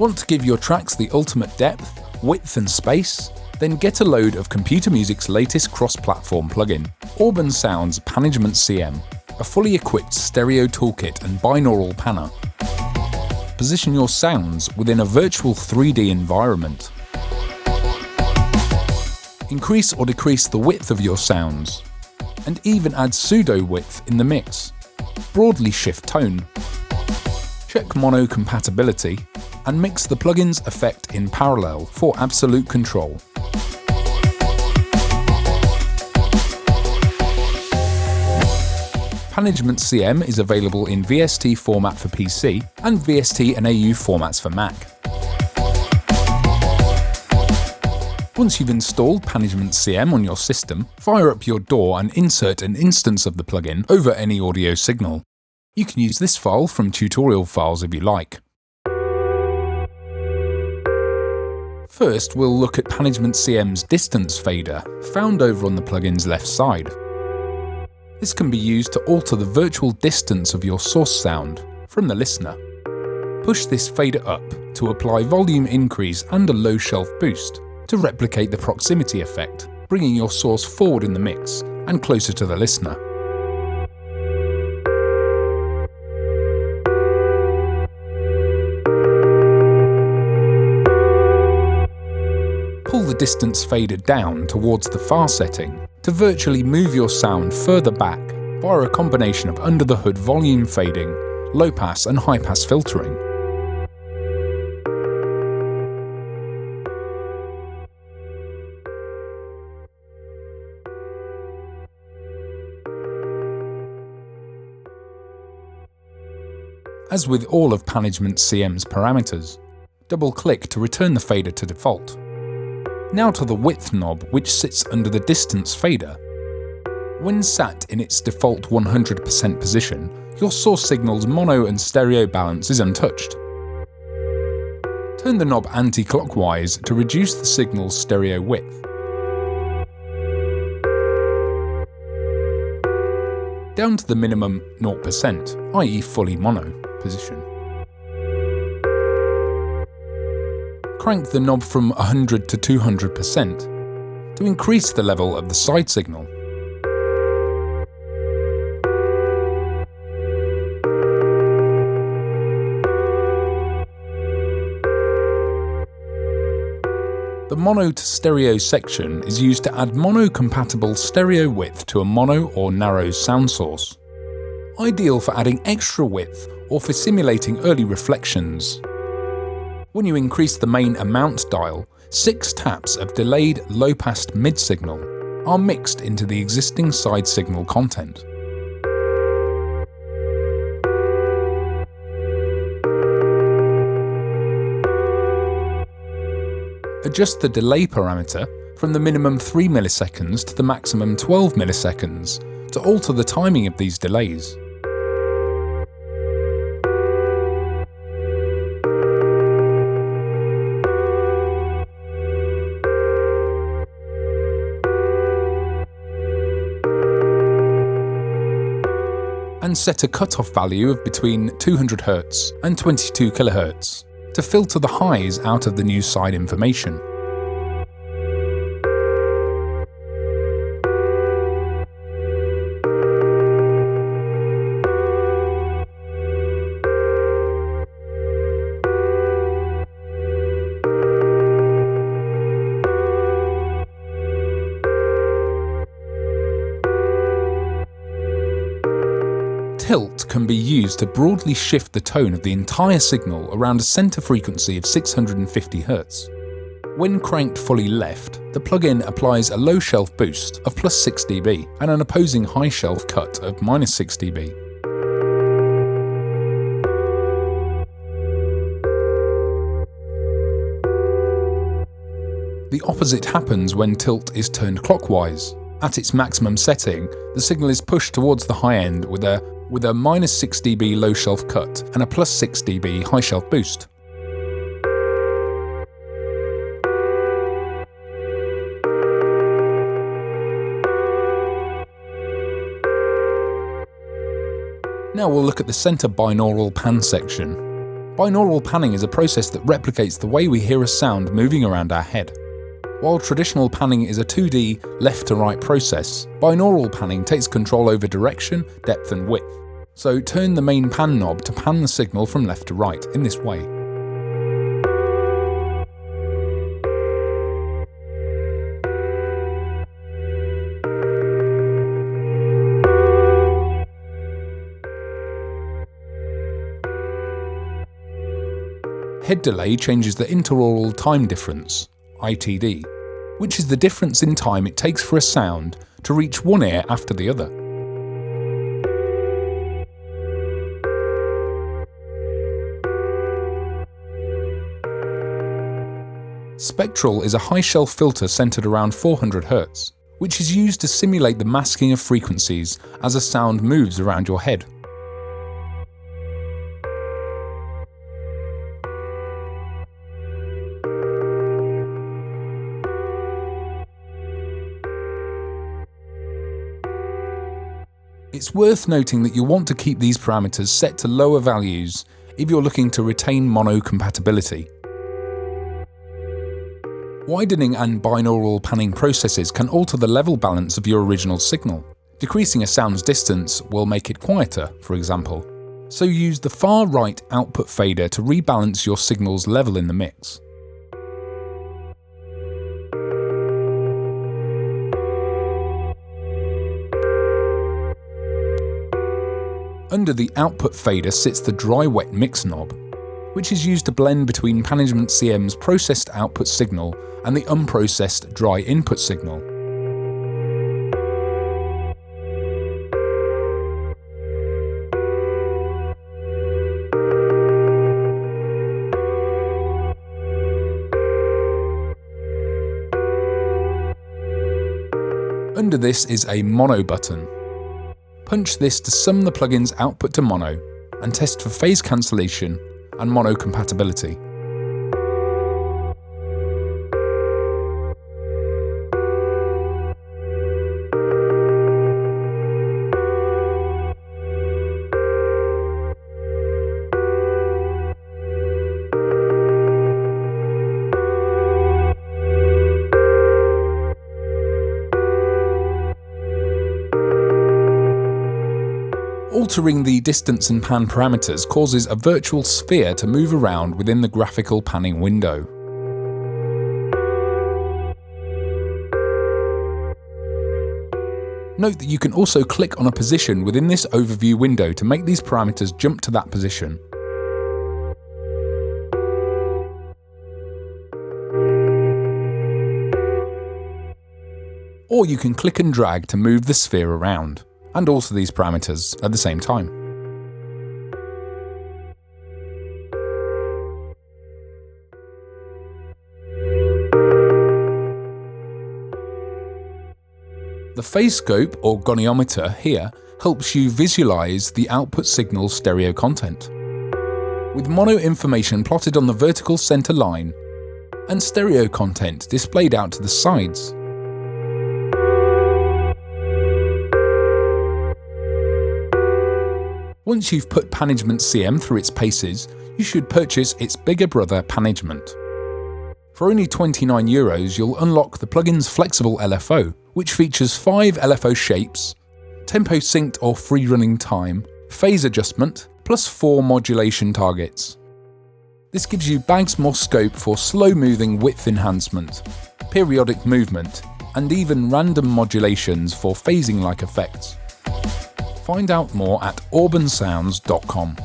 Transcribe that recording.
Want to give your tracks the ultimate depth, width and space? Then get a load of computer music's latest cross-platform plugin, Auburn Sound's Panagement CM, a fully equipped stereo toolkit and binaural panner. Position your sounds within a virtual 3D environment. Increase or decrease the width of your sounds, and even add pseudo width in the mix. Broadly shift tone. Check mono compatibility, and mix the plugin's effect in parallel for absolute control. Panagement CM is available in VST format for PC and VST and AU formats for Mac. Once you've installed Panagement CM on your system, fire up your DAW and insert an instance of the plugin over any audio signal. You can use this file from tutorial files if you like. First, we'll look at Panagement CM's distance fader, found over on the plugin's left side. This can be used to alter the virtual distance of your source sound from the listener. Push this fader up to apply volume increase and a low shelf boost to replicate the proximity effect, bringing your source forward in the mix and closer to the listener. Pull the distance fader down towards the far setting to virtually move your sound further back via a combination of under-the-hood volume fading, low-pass and high-pass filtering. As with all of Panagement CM's parameters, double-click to return the fader to default. Now to the width knob, which sits under the distance fader. When sat in its default 100% position, your source signal's mono and stereo balance is untouched. Turn the knob anti-clockwise to reduce the signal's stereo width. Down to the minimum 0%, i.e. fully mono, position. Crank the knob from 100 to 200% to increase the level of the side signal. The mono to stereo section is used to add mono-compatible stereo width to a mono or narrow sound source. Ideal for adding extra width or for simulating early reflections. When you increase the main amount dial, 6 taps of delayed low-passed mid-signal are mixed into the existing side signal content. Adjust the delay parameter from the minimum 3 milliseconds to the maximum 12 milliseconds to alter the timing of these delays. And set a cutoff value of between 200 Hz and 22 kHz to filter the highs out of the new side information. Tilt can be used to broadly shift the tone of the entire signal around a center frequency of 650 Hz. When cranked fully left, the plugin applies a low shelf boost of plus 6 dB and an opposing high shelf cut of minus 6 dB. The opposite happens when tilt is turned clockwise. At its maximum setting, the signal is pushed towards the high end with a minus 6 dB low shelf cut and a plus 6 dB high shelf boost. Now we'll look at the center binaural pan section. Binaural panning is a process that replicates the way we hear a sound moving around our head. While traditional panning is a 2D left-to-right process, binaural panning takes control over direction, depth and width. So turn the main pan knob to pan the signal from left to right in this way. Head delay changes the interaural time difference, ITD, which is the difference in time it takes for a sound to reach one ear after the other. Spectral is a high-shelf filter centered around 400 Hz, which is used to simulate the masking of frequencies as a sound moves around your head. It's worth noting that you want to keep these parameters set to lower values if you're looking to retain mono compatibility. Widening and binaural panning processes can alter the level balance of your original signal. Decreasing a sound's distance will make it quieter, for example. So use the far right output fader to rebalance your signal's level in the mix. Under the output fader sits the dry-wet mix knob, which is used to blend between Panagement CM's processed output signal and the unprocessed dry input signal. Under this is a mono button. Punch this to sum the plugin's output to mono and test for phase cancellation and mono compatibility. Altering the distance and pan parameters causes a virtual sphere to move around within the graphical panning window. Note that you can also click on a position within this overview window to make these parameters jump to that position. Or you can click and drag to move the sphere around, and alter these parameters at the same time. The phase scope or goniometer here helps you visualize the output signal's stereo content, with mono information plotted on the vertical center line and stereo content displayed out to the sides. Once you've put Panagement CM through its paces, you should purchase its bigger brother Panagement. For only €29, you'll unlock the plugin's flexible LFO, which features 5 LFO shapes, tempo synced or free running time, phase adjustment, plus 4 modulation targets. This gives you bags more scope for slow moving width enhancement, periodic movement, and even random modulations for phasing like effects. Find out more at auburnsounds.com.